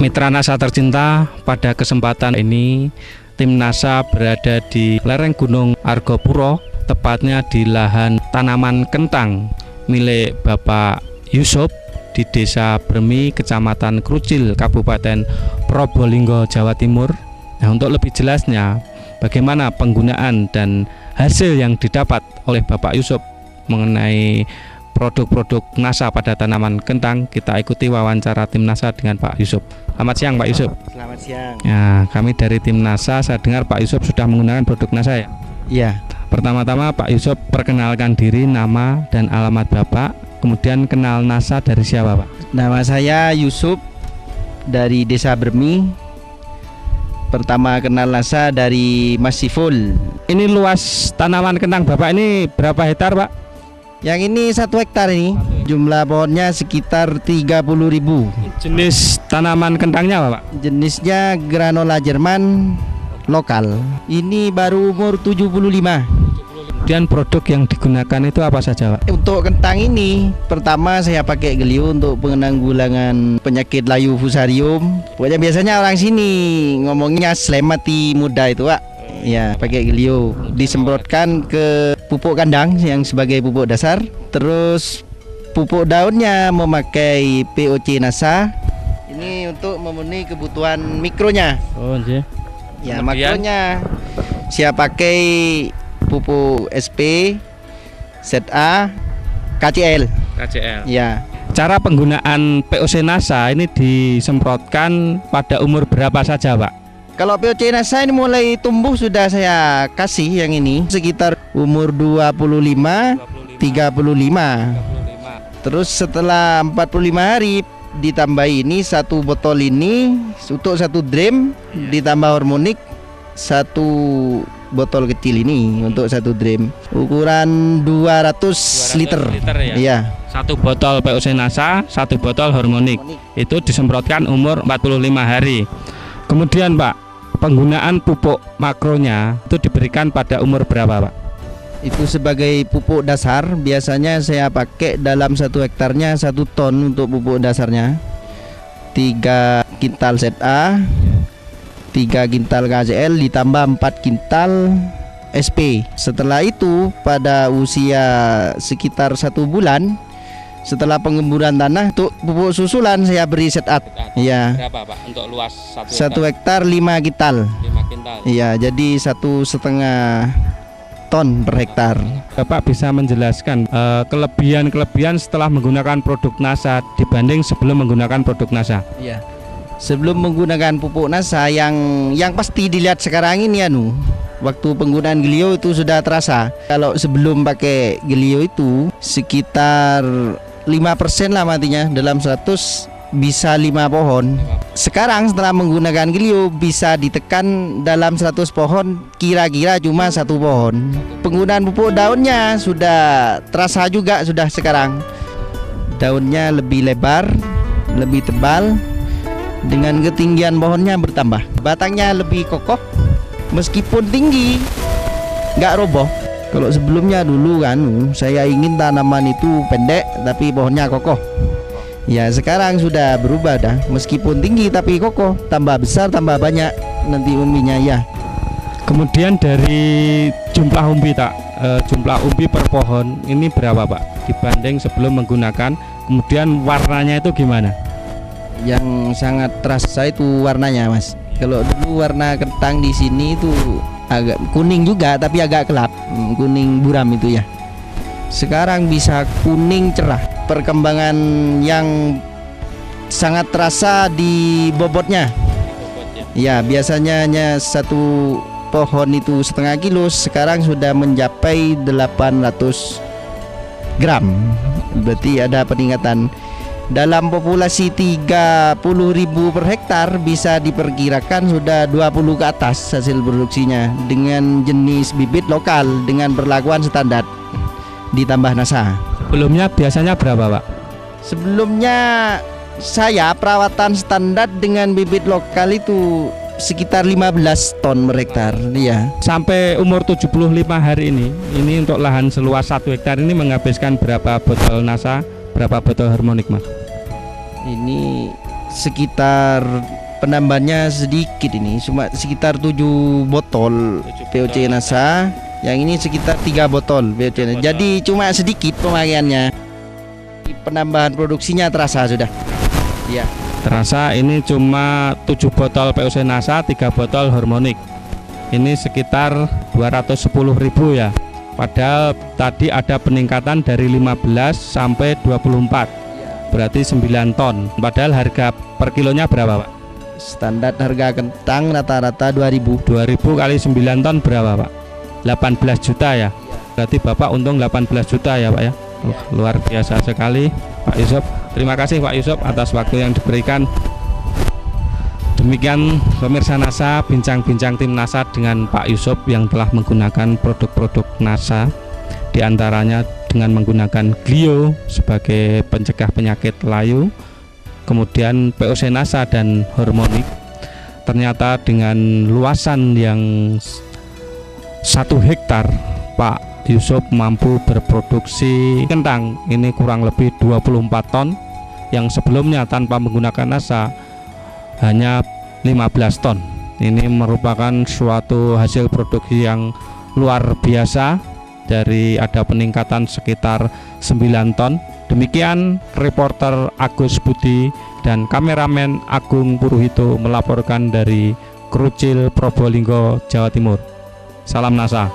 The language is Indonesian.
Mitra NASA tercinta, pada kesempatan ini tim NASA berada di lereng Gunung Argopuro, tepatnya di lahan tanaman kentang milik Bapak Yusuf di Desa Bremi, Kecamatan Krucil, Kabupaten Probolinggo, Jawa Timur. Nah, untuk lebih jelasnya bagaimana penggunaan dan hasil yang didapat oleh Bapak Yusuf mengenai produk-produk NASA pada tanaman kentang, kita ikuti wawancara tim NASA dengan Pak Yusuf. Selamat siang Pak Yusuf. Selamat siang. Ya, kami dari tim NASA, saya dengar Pak Yusuf sudah menggunakan produk NASA ya? Iya. Pertama-tama Pak Yusuf perkenalkan diri, nama dan alamat Bapak, kemudian kenal NASA dari siapa Pak? Nama saya Yusuf dari Desa Bremi. Pertama kenal NASA dari Mas Siful. Ini luas tanaman kentang Bapak ini berapa hektar Pak? Yang ini 1 hektar ini. Jumlah pohonnya sekitar 30.000. Jenis tanaman kentangnya apa Pak? Jenisnya granola Jerman lokal. Ini baru umur 75. Kemudian produk yang digunakan itu apa saja Pak? Untuk kentang ini, pertama saya pakai Gelio untuk penanggulangan penyakit layu fusarium. Pokoknya biasanya orang sini ngomongnya selemati muda itu Pak. Ya, pakai Gelio, disemprotkan ke pupuk kandang yang sebagai pupuk dasar. Terus pupuk daunnya memakai POC NASA. Ini untuk memenuhi kebutuhan mikronya. Oh, iya. Ya, makronya saya pakai pupuk SP, ZA, KCL. KCL. Ya. Cara penggunaan POC NASA ini disemprotkan pada umur berapa saja Pak? Kalau POC NASA ini mulai tumbuh sudah saya kasih yang ini sekitar umur 25, 35. Terus setelah 45 hari ditambah ini 1 botol ini untuk 1 drum, ditambah hormonik 1 botol kecil ini untuk 1 drum. Ukuran 200 liter. Ya? Iya. 1 botol POC NASA, 1 botol hormonik. Itu disemprotkan umur 45 hari. Kemudian Pak, penggunaan pupuk makronya itu diberikan pada umur berapa Pak? Itu sebagai pupuk dasar, biasanya saya pakai dalam 1 hektarnya 1 ton untuk pupuk dasarnya. 3 kintal ZA, 3 kintal KCL ditambah 4 kintal SP. Setelah itu pada usia sekitar 1 bulan setelah pengemburan tanah, untuk pupuk susulan saya beri setup. Iya. Berapa Pak untuk luas 1 hektar 5 kintal. 5 kintal. Iya, jadi 1,5 ton per hektar. Bapak bisa menjelaskan kelebihan-kelebihan setelah menggunakan produk NASA dibanding sebelum menggunakan produk NASA? Iya. Sebelum menggunakan pupuk NASA yang pasti dilihat sekarang ini waktu penggunaan Gelio itu sudah terasa. Kalau sebelum pakai Gelio itu sekitar 5% lah matinya, dalam 100 bisa 5 pohon. Sekarang setelah menggunakan Gelio bisa ditekan dalam 100 pohon kira-kira cuma 1 pohon. Penggunaan pupuk daunnya sudah terasa juga sudah sekarang. Daunnya lebih lebar, lebih tebal, dengan ketinggian pohonnya bertambah. Batangnya lebih kokoh, meskipun tinggi nggak roboh. Kalau sebelumnya dulu saya ingin tanaman itu pendek tapi pohonnya kokoh. Ya sekarang sudah berubah dah, meskipun tinggi tapi kokoh, tambah besar tambah banyak nanti umbinya ya. Kemudian dari jumlah umbi jumlah umbi per pohon ini berapa Pak dibanding sebelum menggunakan, kemudian warnanya itu gimana? Yang sangat terasa itu warnanya Mas. Kalau dulu warna kentang di sini itu agak kuning juga tapi agak gelap, kuning buram itu ya. Sekarang bisa kuning cerah. Perkembangan yang sangat terasa di bobotnya. Ya, biasanya hanya 1 pohon itu setengah kilo, sekarang sudah mencapai 800 gram. Berarti ada peningkatan. Dalam populasi 30.000 per hektar bisa diperkirakan sudah 20 ke atas hasil produksinya dengan jenis bibit lokal dengan perlakuan standar ditambah NASA. Sebelumnya biasanya berapa Pak? Sebelumnya saya perawatan standar dengan bibit lokal itu sekitar 15 ton per hektar ya. Sampai umur 75 hari ini untuk lahan seluas 1 hektar ini menghabiskan berapa botol NASA, berapa botol harmonik Mas? Ini sekitar penambahannya sedikit, ini cuma sekitar 7 botol POC NASA. Yang ini sekitar 3 botol POC NASA. Jadi cuma sedikit pemakaiannya. Penambahan produksinya terasa sudah. Ya. Terasa ini cuma 7 botol POC NASA, 3 botol harmonik. Ini sekitar 210.000 ya. Padahal tadi ada peningkatan dari 15 sampai 24. Berarti 9 ton. Padahal harga per kilonya berapa, Pak? Standar harga kentang rata-rata 2000. 2000 kali 9 ton berapa, Pak? 18 juta ya. Berarti Bapak untung 18 juta ya, Pak ya. Luar biasa sekali Pak Yusuf. Terima kasih Pak Yusuf atas waktu yang diberikan. Demikian pemirsa NASA, bincang-bincang tim NASA dengan Pak Yusuf yang telah menggunakan produk-produk NASA, diantaranya dengan menggunakan Glio sebagai pencegah penyakit layu, kemudian POC NASA dan harmonik. Ternyata dengan luasan yang 1 hektar, Pak Yusuf mampu berproduksi kentang ini kurang lebih 24 ton, yang sebelumnya tanpa menggunakan NASA hanya 15 ton. Ini merupakan suatu hasil produksi yang luar biasa, dari ada peningkatan sekitar 9 ton. Demikian reporter Agus Budi dan kameramen Agung Puruhito melaporkan dari Krucil, Probolinggo, Jawa Timur. Salam NASA.